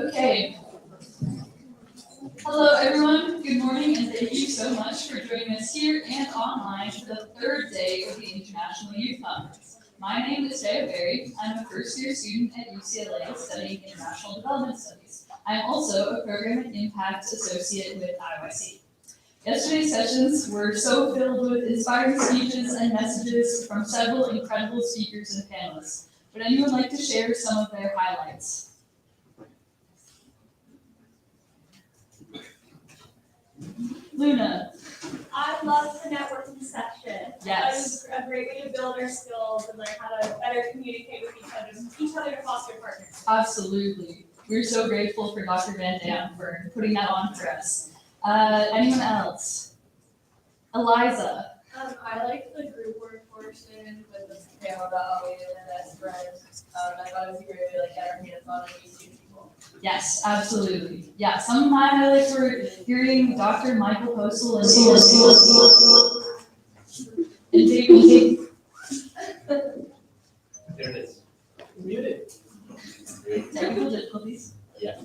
Okay. Hello, everyone. Good morning, and thank you so much for joining us here and online for the third day of the International Youth Conference. My name is Jaya Berry. I'm a first-year student at UCLA studying International Development Studies. I'm also a Program and Impact Associate with IYC. Yesterday's sessions were so filled with inspiring speeches and messages from several incredible speakers and panelists. Would anyone like to share some of their highlights? Luna. I loved the networking section. Yes. It was a great way to build our skills and learn how to better communicate with each other to foster partners. Absolutely. We're so grateful for Dr. Van Dam for putting that on for us. Anyone else? Eliza. I liked the group work portion with the panel about how we did it as friends. I thought it was a great way to get our hands on and meet new people. Yes, absolutely. Yeah, some of my highlights were hearing Dr. Michael Postel and David. There it is. Muted. Technical difficulties. Yeah.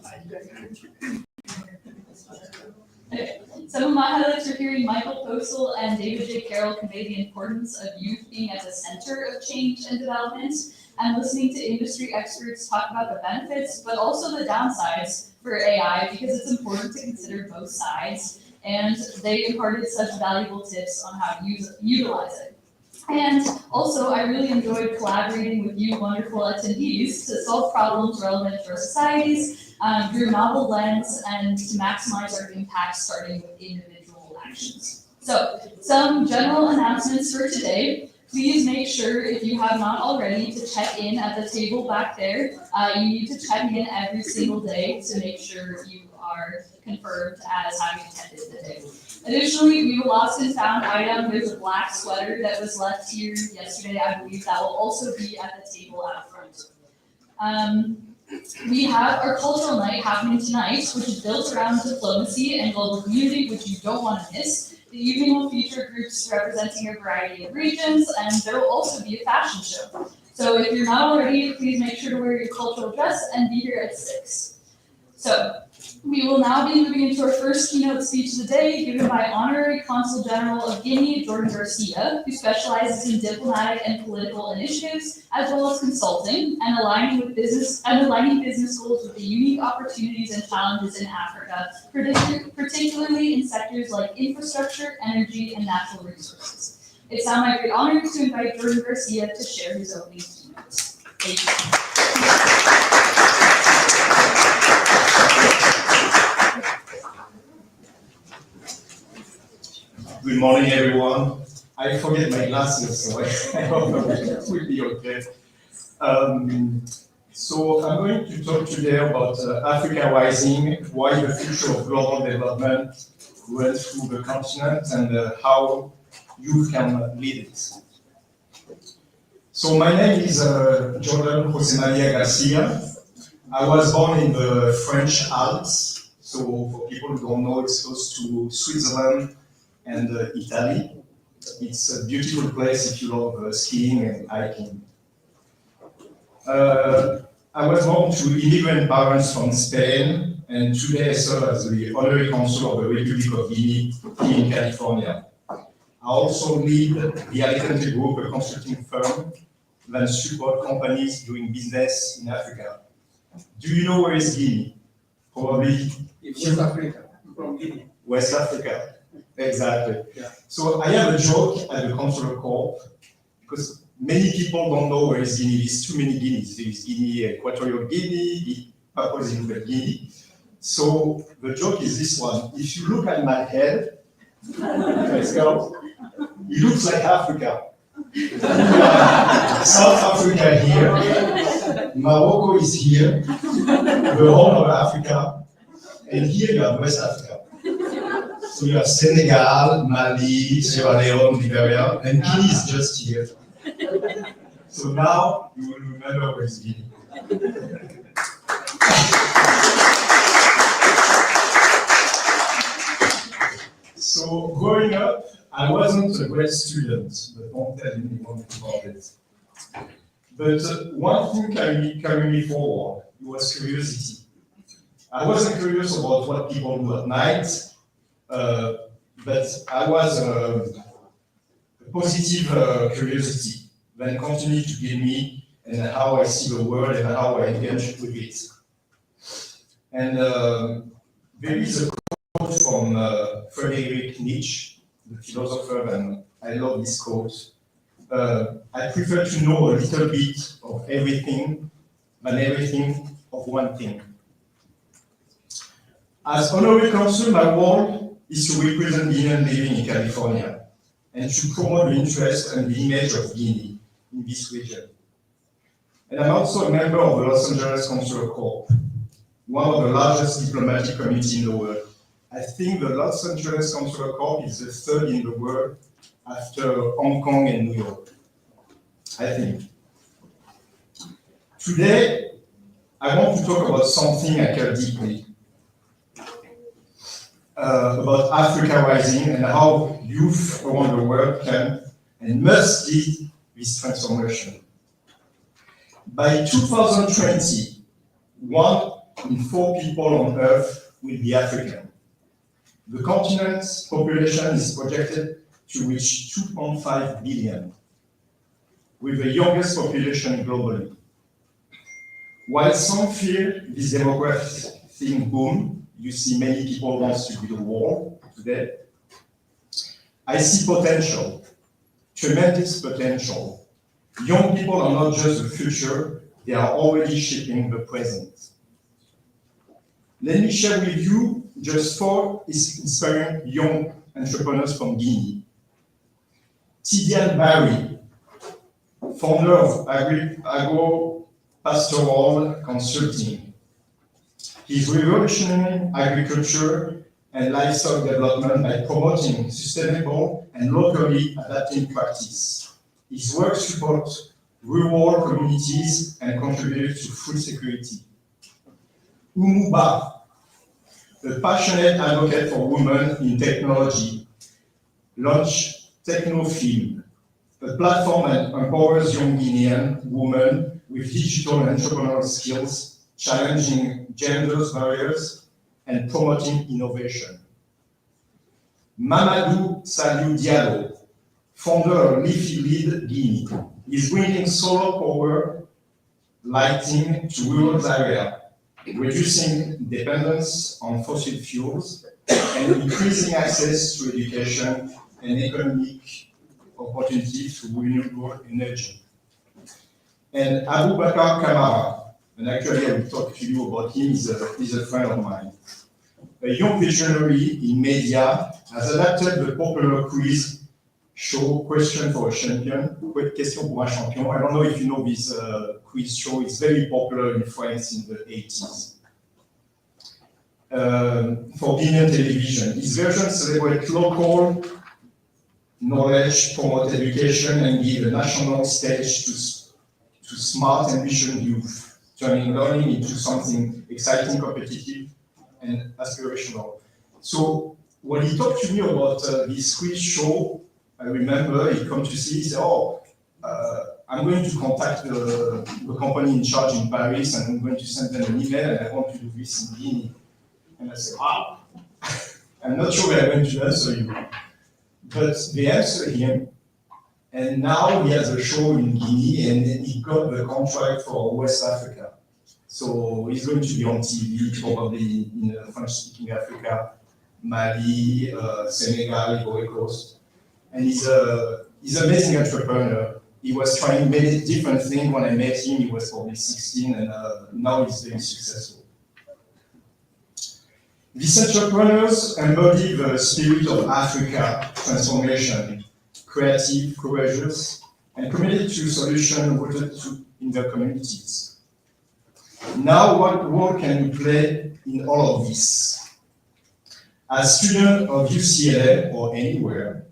Okay. Some of my highlights are hearing Michael Postel and David J. Carroll convey the importance of youth being at the center of change and development, and listening to industry experts talk about the benefits, but also the downsides for AI, because it's important to consider both sides, and they imparted such valuable tips on how to utilize it. And also, I really enjoyed collaborating with you wonderful attendees to solve problems relevant to our societies through a novel lens and to maximize our impact, starting with individual actions. So, some general announcements for today. Please make sure, if you have not already, to check in at the table back there. You need to check in every single day to make sure you are confirmed as having attended the day. Additionally, we have a lost and found item. There's a black sweater that was left here yesterday. I believe that will also be at the table out front. We have our cultural night happening tonight, which is built around diplomacy and global community, which you don't want to miss. The evening will feature groups representing a variety of regions, and there will also be a fashion show. So if you're not already, please make sure to wear your cultural dress and be here at 6. So we will now be moving into our first keynote speech of the day, given by Honorary Consul General of Guinea, Jordan Garcia, who specializes in diplomatic and political initiatives, as well as consulting and aligning business goals with the unique opportunities and challenges in Africa, particularly in sectors like infrastructure, energy, and natural resources. It's now my great honor to invite Jordan Garcia to share his opening keynote. Thank you. Good morning, everyone. I forget my glasses, so I hope it will be okay. So I'm going to talk today about Africa Rising, why the future of global development runs through the continent, and how you can lead it. So my name is Jordan José María Garcia. I was born in the French Alps. So for people who don't know, it's close to Switzerland and Italy. It's a beautiful place if you love skiing and hiking. I was born to immigrant parents from Spain, and today I serve as the Honorary Consul of the Republic of Guinea here in California. I also lead the Alicante Group, a consulting firm that supports companies doing business in Africa. Do you know where is Guinea? Probably West Africa. From Guinea. West Africa. Exactly. Yeah. So I have a joke at the consular corps, because many people don't know where is Guinea. There's too many Guineas. There is Guinea, Equatorial Guinea, Papua New Guinea. So the joke is this one. If you look at my head, let's go, it looks like Africa. South Africa here, Morocco is here, the whole of Africa, and here you have West Africa. So you have Senegal, Mali, Sierra Leone, Liberia, and Guinea is just here. So now you will remember where is Guinea. So growing up, I wasn't a great student, but don't tell anyone about it. But one thing carried me forward, it was curiosity. I wasn't curious about what people do at night, but I was a positive curiosity that continued to give me and how I see the world and how I engage with it. And there is a quote from Friedrich Nietzsche, the philosopher, and I love this quote. I prefer to know a little bit of everything than everything of one thing. As Honorary Consul, my role is to represent Guinean living in California and to promote the interest and the image of Guinea in this region. And I'm also a member of the Los Angeles Consular Corps, one of the largest diplomatic communities in the world. I think the Los Angeles Consular Corps is the third in the world after Hong Kong and New York, I think. Today, I want to talk about something I care deeply, about Africa Rising and how youth around the world can and must lead this transformation. By 2020, 1 in 4 people on Earth will be African. The continent's population is projected to reach 2.5 billion, with the youngest population globally. While some fear this demographic boom, you see many people want to build a wall today, I see potential, tremendous potential. Young people are not just the future, they are already shaping the present. Let me share with you just 4 inspiring young entrepreneurs from Guinea. Tidiane Barry, founder of Agro-Pastoral Consulting. He's revolutionizing agriculture and livestock development by promoting sustainable and locally adapted practice. His work supports rural communities and contributes to food security. Umuba, a passionate advocate for women in technology, launched Technofilm, a platform that empowers young Guinean women with digital and entrepreneurial skills, challenging gender barriers and promoting innovation. Mamadou Saliou Diallo, founder of Leafy Lead Guinea, is bringing solar power lighting to rural areas, reducing dependence on fossil fuels and increasing access to education and economic opportunities through renewable energy. And Abubakar Kamara, and actually I will talk to you about him, he's a friend of mine. A young visionary in media has adapted the popular quiz show Question for a Champion, Question pour un Champion. I don't know if you know this quiz show, it's very popular in France in the 80s. For Guinean television. His version celebrates local knowledge, promote education, and give a national stage to smart, ambitious youth, turning learning into something exciting, competitive, and aspirational. So when he talked to me about this quiz show, I remember he come to see, he said, I'm going to contact the company in charge in Paris and I'm going to send them an email and I want to do this in Guinea. And I said, wow, I'm not sure they're going to answer you. But they answered him, and now he has a show in Guinea and he got the contract for West Africa. So he's going to be on TV, probably in French-speaking Africa, Mali, Senegal, Ivory Coast. And he's an amazing entrepreneur. He was trying many different things. When I met him, he was probably 16, and now he's very successful. These entrepreneurs embody the spirit of Africa transformation, creative, courageous, and committed to solutions rooted in their communities. Now, what role can you play in all of this? As student of UCLA or anywhere,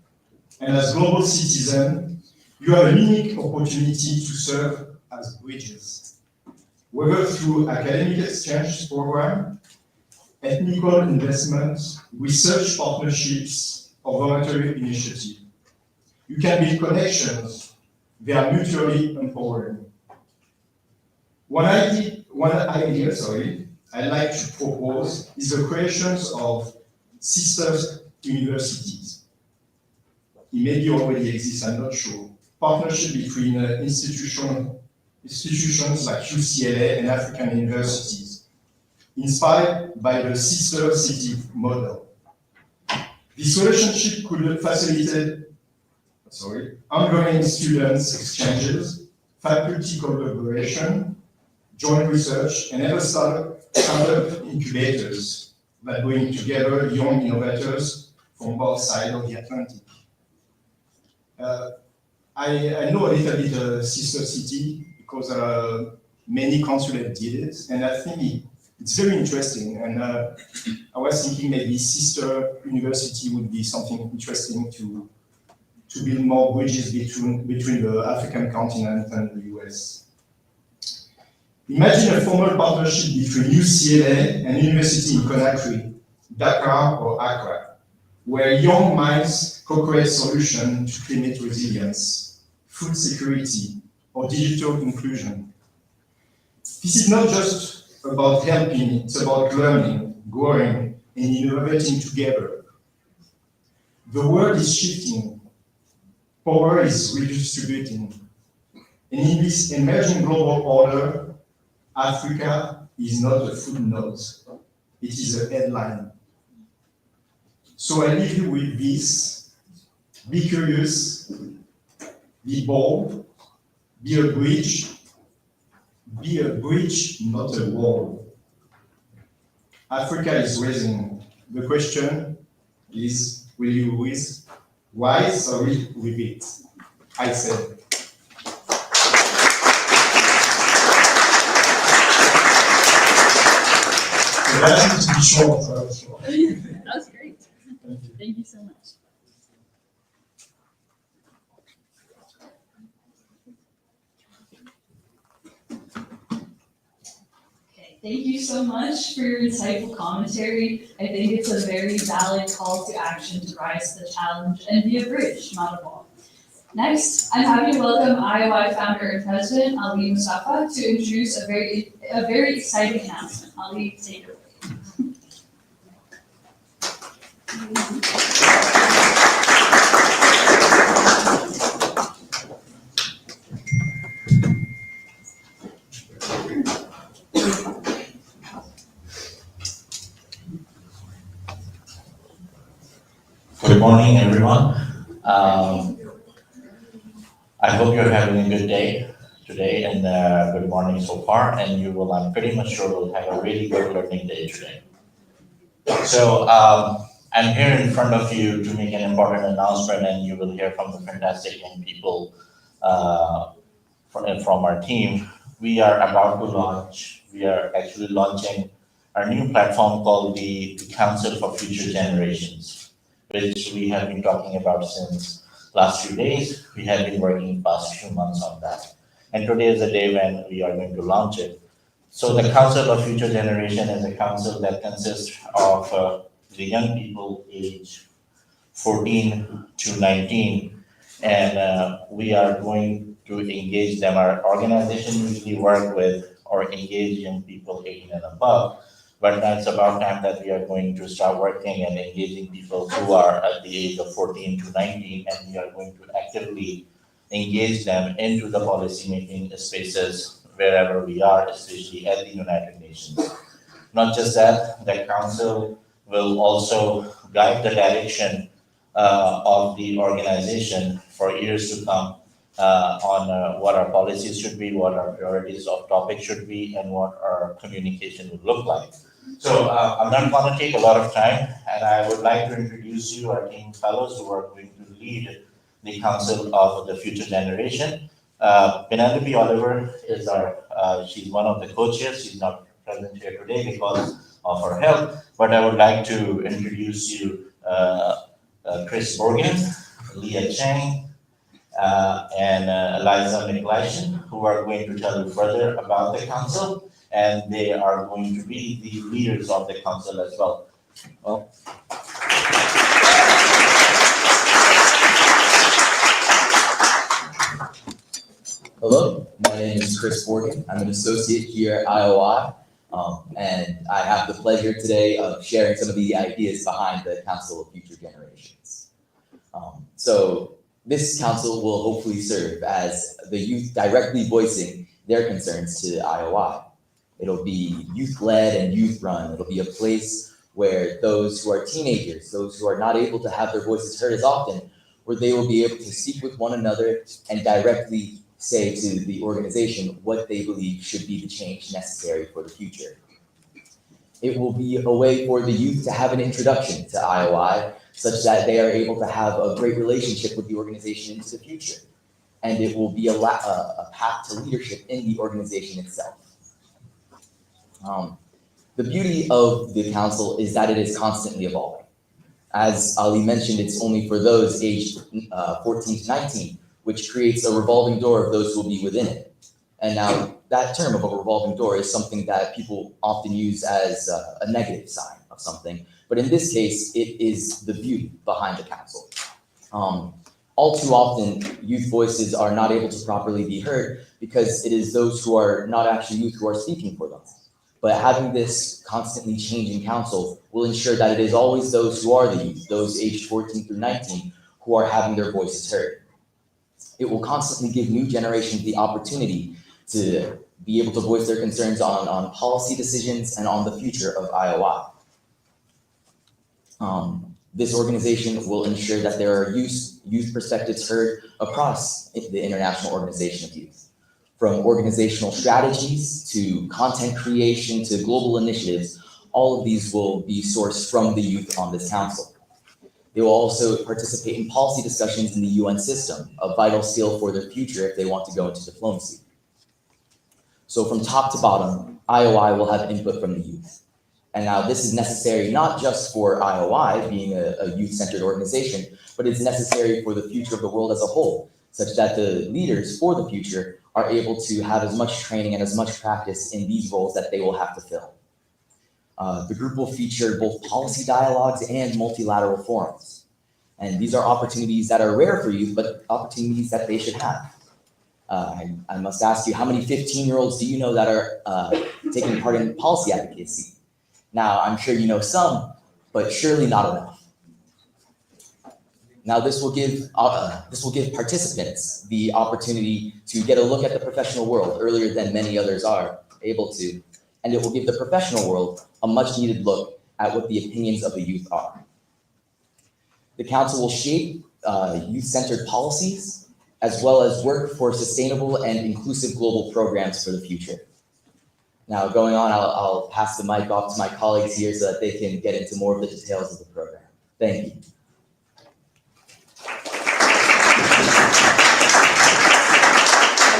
and as global citizen, you have a unique opportunity to serve as bridges, whether through academic exchange program, ethnical investments, research partnerships, or voluntary initiative. You can build connections. They are mutually empowering. One idea I'd like to propose is the creation of sister universities. It maybe already exists, I'm not sure. Partnership between institutions like UCLA and African universities, inspired by the sister city model. This relationship could facilitate ongoing students exchanges, faculty collaboration, joint research, and ever startup incubators that bring together young innovators from both sides of the Atlantic. I know a little bit sister city because many consulates did it, and I think it's very interesting. And I was thinking maybe sister university would be something interesting to build more bridges between the African continent and the US. Imagine a formal partnership between UCLA and University in Conakry, Dakar or Accra, where young minds co-create solutions to climate resilience, food security, or digital inclusion. This is not just about helping, it's about learning, growing, and innovating together. The world is shifting. Power is redistributing. And in this emerging global order, Africa is not a footnote, it is a headline. So I leave you with this: be curious, be bold, be a bridge, not a wall. Africa is rising. The question is, will you rise or repeat? I said. That needs to be short. That was great. Thank you so much. Okay, thank you so much for your insightful commentary. I think it's a very valid call to action to rise to the challenge and be a bridge, not a wall. Next, I'm happy to welcome IOI founder and president Ali Mustafa to introduce a very exciting announcement. Ali, take it away. Good morning, everyone. I hope you're having a good day today and good morning so far, and you will, I'm pretty much sure, will have a really good learning day today. So I'm here in front of you to make an important announcement, and you will hear from the fantastic young people from our team. We are actually launching our new platform called the Council for Future Generations, which we have been talking about since last few days. We have been working past few months on that. And today is the day when we are going to launch it. So the Council of Future Generation is a council that consists of the young people aged 14 to 19. And we are going to engage them. Our organization usually work with or engage young people 18 and above. But now it's about time that we are going to start working and engaging people who are at the age of 14 to 19, and we are going to actively engage them into the policy-making spaces wherever we are, especially at the United Nations. Not just that, the Council will also guide the direction of the organization for years to come on what our policies should be, what our priorities of topics should be, and what our communication would look like. So I'm not going to take a lot of time, and I would like to introduce you our team fellows who are going to lead the Council of the Future Generation. Penelope Oliver is she's one of the co-chairs. She's not present here today because of her health, but I would like to introduce you Chris Borgen, Leah Chang, and Eliza Nicolation, who are going to tell you further about the Council, and they are going to be the leaders of the Council as well. Hello, my name is Chris Borgen. I'm an associate here at IOI. And I have the pleasure today of sharing some of the ideas behind the Council of Future Generations. So this council will hopefully serve as the youth directly voicing their concerns to IOI. It'll be youth-led and youth-run. It'll be a place where those who are teenagers, those who are not able to have their voices heard as often, where they will be able to speak with one another and directly say to the organization what they believe should be the change necessary for the future. It will be a way for the youth to have an introduction to IOI such that they are able to have a great relationship with the organization into the future. And it will be a path to leadership in the organization itself. The beauty of the council is that it is constantly evolving. As Ali mentioned, it's only for those aged 14 to 19, which creates a revolving door of those who will be within it. And now that term of a revolving door is something that people often use as a negative sign of something. But in this case, it is the beauty behind the council. All too often, youth voices are not able to properly be heard because it is those who are not actually youth who are speaking for them. But having this constantly changing council will ensure that it is always those who are the youth, those aged 14 through 19, who are having their voices heard. It will constantly give new generations the opportunity to be able to voice their concerns on policy decisions and on the future of IOI. This organization will ensure that there are youth perspectives heard across the International Organization of Youth. From organizational strategies to content creation to global initiatives, all of these will be sourced from the youth on this council. They will also participate in policy discussions in the UN system, a vital skill for their future if they want to go into diplomacy. So from top to bottom, IOI will have input from the youth. And now this is necessary not just for IOI being a youth-centered organization, but it's necessary for the future of the world as a whole, such that the leaders for the future are able to have as much training and as much practice in these roles that they will have to fill. The group will feature both policy dialogues and multilateral forums. And these are opportunities that are rare for youth, but opportunities that they should have. I must ask you, how many 15-year-olds do you know that are taking part in policy advocacy? Now, I'm sure you know some, but surely not enough. Now, this will give participants the opportunity to get a look at the professional world earlier than many others are able to, and it will give the professional world a much-needed look at what the opinions of the youth are. The council will shape youth-centered policies, as well as work for sustainable and inclusive global programs for the future. Now, going on, I'll pass the mic off to my colleagues here so that they can get into more of the details of the program. Thank you.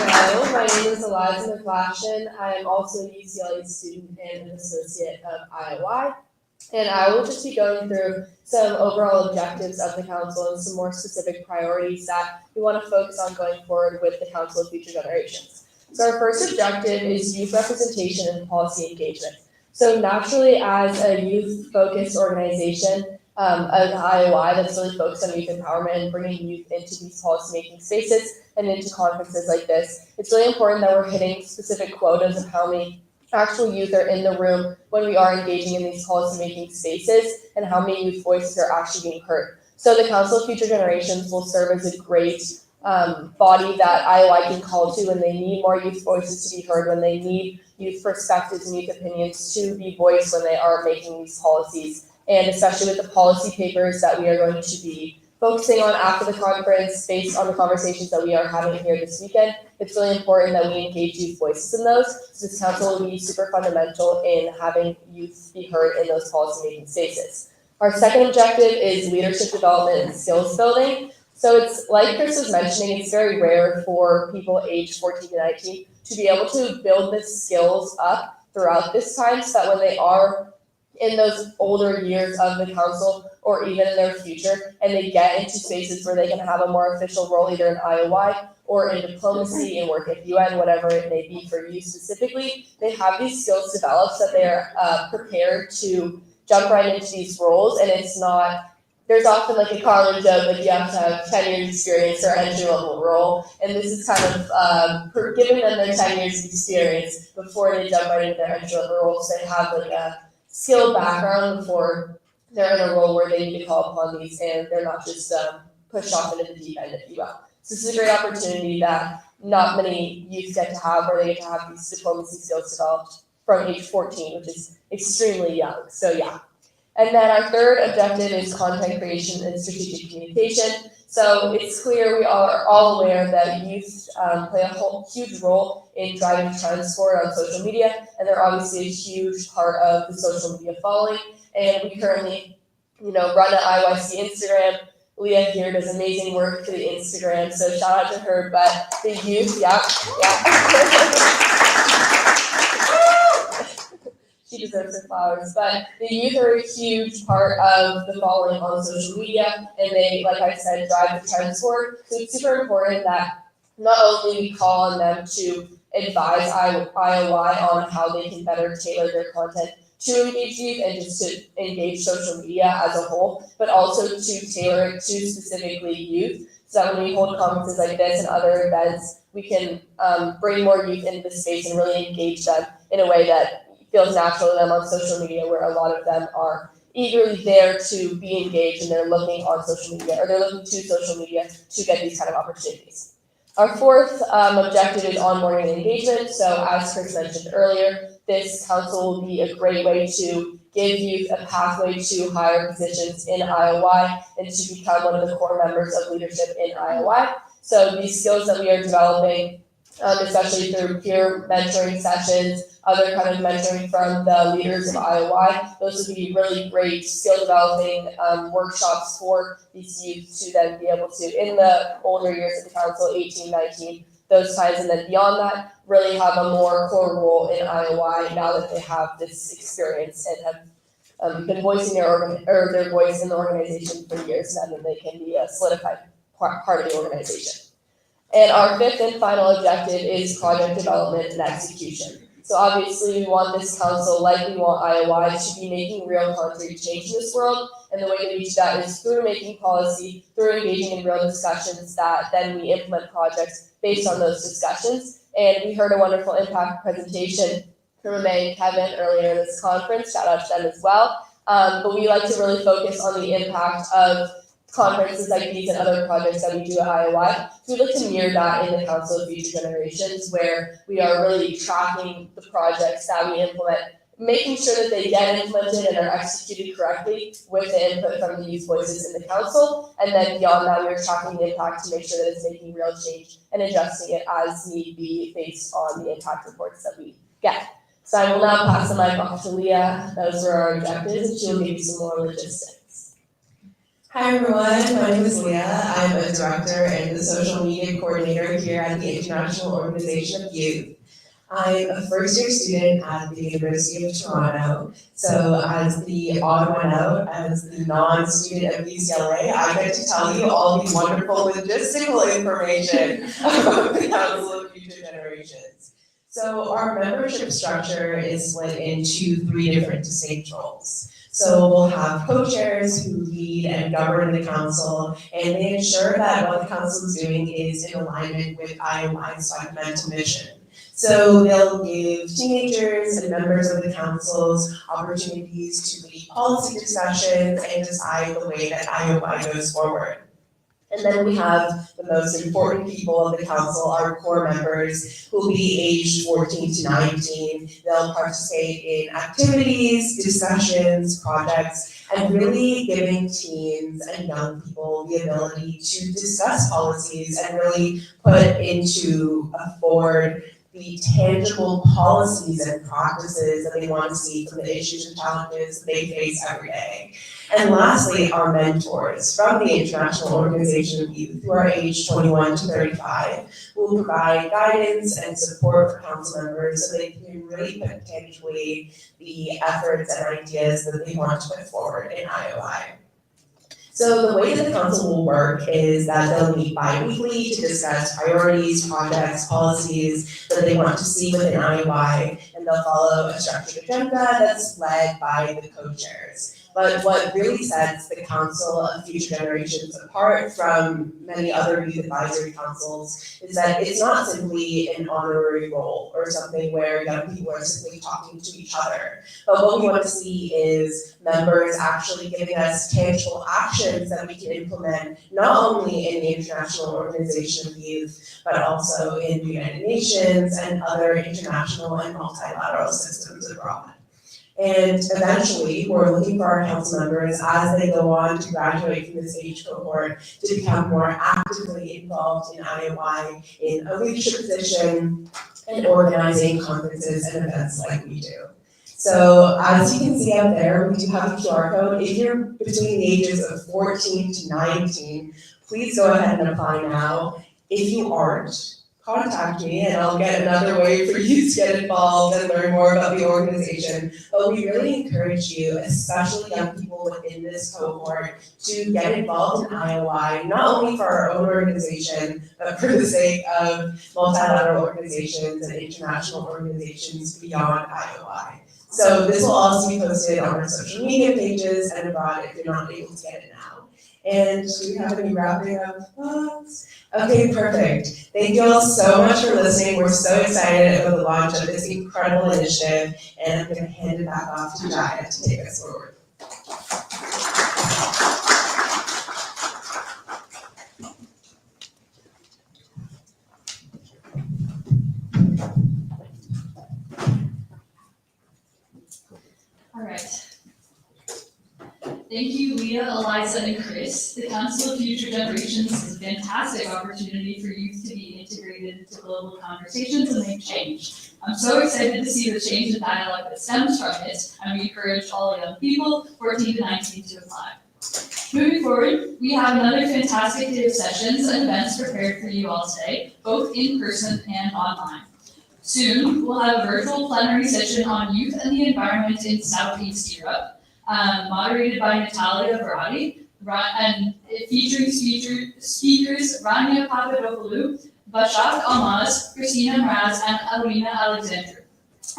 Hello, my name is Eliza McLashin. I am also a UCLA student and an associate of IOI. And I will just be going through some overall objectives of the council and some more specific priorities that we want to focus on going forward with the Council of Future Generations. So our first objective is youth representation and policy engagement. So naturally, as a youth-focused organization, an IOI that's really focused on youth empowerment and bringing youth into these policymaking spaces and into conferences like this, it's really important that we're hitting specific quotas of how many actual youth are in the room when we are engaging in these policymaking spaces and how many youth voices are actually being heard. So the Council of Future Generations will serve as a great body that IOI can call to when they need more youth voices to be heard, when they need youth perspectives and youth opinions to be voiced when they are making these policies. And especially with the policy papers that we are going to be focusing on after the conference, based on the conversations that we are having here this weekend, it's really important that we engage youth voices in those. So this council will be super fundamental in having youth be heard in those policymaking spaces. Our second objective is leadership development and skills building. So it's like Chris was mentioning, it's very rare for people aged 14 to 19 to be able to build the skills up throughout this time so that when they are in those older years of the council or even in their future and they get into spaces where they can have a more official role either in IOI or in diplomacy and work at UN, whatever it may be for you specifically, they have these skills developed so that they are prepared to jump right into these roles, and it's not there's often like a common joke, like you have to have 10 years experience or entry level role, and this is kind of giving them their 10 years of experience before they jump right into their entry level role, so they have like a skill background before they're in a role where they need to call upon these, and they're not just pushed off into the deep end, if you will. So this is a great opportunity that not many youth get to have, where they get to have these diplomacy skills developed from age 14, which is extremely young. So yeah. And then our third objective is content creation and strategic communication. So it's clear we are all aware that youth play a huge role in driving transport on social media, and they're obviously a huge part of the social media following. And we currently, run an IYC Instagram. Leah here does amazing work for the Instagram, so shout out to her. But the youth, yeah. She deserves her flowers. But the youth are a huge part of the following on social media, and they, like I said, drive the trends forward. So it's super important that not only we call on them to advise IOI on how they can better tailor their content to engage youth and just to engage social media as a whole, but also to tailor it to specifically youth, so that when we hold conferences like this and other events, we can bring more youth into the space and really engage them in a way that feels natural to them on social media, where a lot of them are eagerly there to be engaged and they're looking on social media, or they're looking to social media to get these kind of opportunities. Our fourth objective is onboarding and engagement. So as Chris mentioned earlier, this council will be a great way to give youth a pathway to higher positions in IOI and to become one of the core members of leadership in IOI. So these skills that we are developing, especially through peer mentoring sessions, other kind of mentoring from the leaders of IOI, those would be really great skill developing workshops for these youth to then be able to, in the older years of the council, 18, 19, those times, and then beyond that, really have a more core role in IOI now that they have this experience and have been voicing their voice in the organization for years now, that they can be a solidified part of the organization. And our fifth and final objective is project development and execution. So obviously we want this council, like we want IOI, to be making real concrete change in this world. And the way that we do that is through making policy, through engaging in real discussions that then we implement projects based on those discussions. And we heard a wonderful impact presentation from May and Kevin earlier in this conference, shout out to them as well. But we like to really focus on the impact of conferences like these and other projects that we do at IOI. So we look to mirror that in the Council of Future Generations, where we are really tracking the projects that we implement, making sure that they get implemented and are executed correctly with the input from the youth voices in the council. And then beyond that, we're tracking the impact to make sure that it's making real change and adjusting it as need be based on the impact reports that we get. So I will now pass the mic off to Leah. Those were our objectives, and she will give you some more logistics. Hi everyone, my name is Leah. I'm a director and the social media coordinator here at the International Organization of Youth. I'm a first year student at the University of Toronto. So as the odd one out, as the non-student of UCLA, I get to tell you all the wonderful logistical information about the Council of Future Generations. So our membership structure is split into 3 different distinct roles. So we'll have co-chairs who lead and govern the council, and they ensure that what the council is doing is in alignment with IOI's fundamental mission. So they'll give teenagers and members of the councils opportunities to lead policy discussions and decide the way that IOI goes forward. And then we have the most important people of the council, our core members, who will be aged 14 to 19. They'll participate in activities, discussions, projects, and really giving teens and young people the ability to discuss policies and really put into forward the tangible policies and practices that they want to see from the issues and challenges they face every day. And lastly, our mentors from the International Organization of Youth, who are aged 21 to 35, will provide guidance and support for council members so they can really put tangibly the efforts and ideas that they want to put forward in IOI. So the way that the council will work is that they'll meet bi-weekly to discuss priorities, projects, policies that they want to see within IOI, and they'll follow a structured agenda that's led by the co-chairs. But what really sets the Council of Future Generations apart from many other youth advisory councils is that it's not simply an honorary role or something where young people are simply talking to each other. But what we want to see is members actually giving us tangible actions that we can implement, not only in the International Organization of Youth, but also in the United Nations and other international and multilateral systems abroad. And eventually, we're looking for our council members as they go on to graduate from this age cohort to become more actively involved in IOI in a leadership position and organizing conferences and events like we do. So as you can see out there, we do have a QR code. If you're between the ages of 14 to 19, please go ahead and apply now. If you aren't, contact me and I'll get another way for you to get involved and learn more about the organization. But we really encourage you, especially young people within this cohort, to get involved in IOI, not only for our own organization, but for the sake of multilateral organizations and international organizations beyond IOI. So this will also be posted on our social media pages and abroad if you're not able to get it now. And do we have any wrapping up thoughts? Okay, perfect. Thank you all so much for listening. We're so excited about the launch of this incredible initiative, and I'm going to hand it back off to Jaya to take us forward. All right. Thank you, Leah, Eliza, and Chris. The Council of Future Generations is a fantastic opportunity for youth to be integrated into global conversations and make change. I'm so excited to see the change in dialogue that stems from it, and we encourage all young people, 14 to 19, to apply. Moving forward, we have another fantastic day of sessions and events prepared for you all today, both in person and online. Soon, we'll have a virtual plenary session on youth and the environment in Southeast Europe, moderated by Natalia Varadi, and featuring speakers Rania Papadopoulou, Bashak Almaz, Christina Mraz, and Alina Alexander.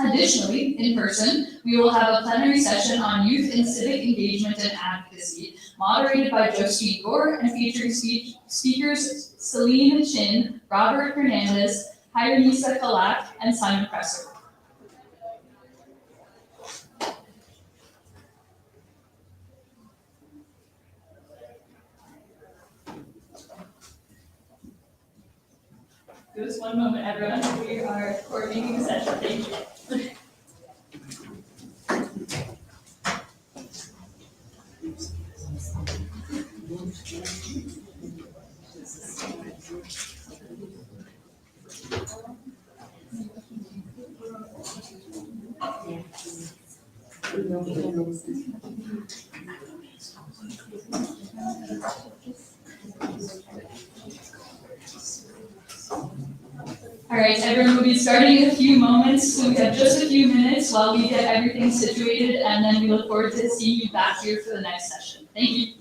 Additionally, in person, we will have a plenary session on youth and civic engagement and advocacy, moderated by Josephine Gore and featuring speakers Celine Chin, Robert Hernandez, Hiranisa Kalak, and Simon Presser. Just one moment, everyone. We are coordinating the session. Thank you. All right, everyone will be starting in a few moments, so we have just a few minutes while we get everything situated, and then we look forward to seeing you back here for the next session. Thank you.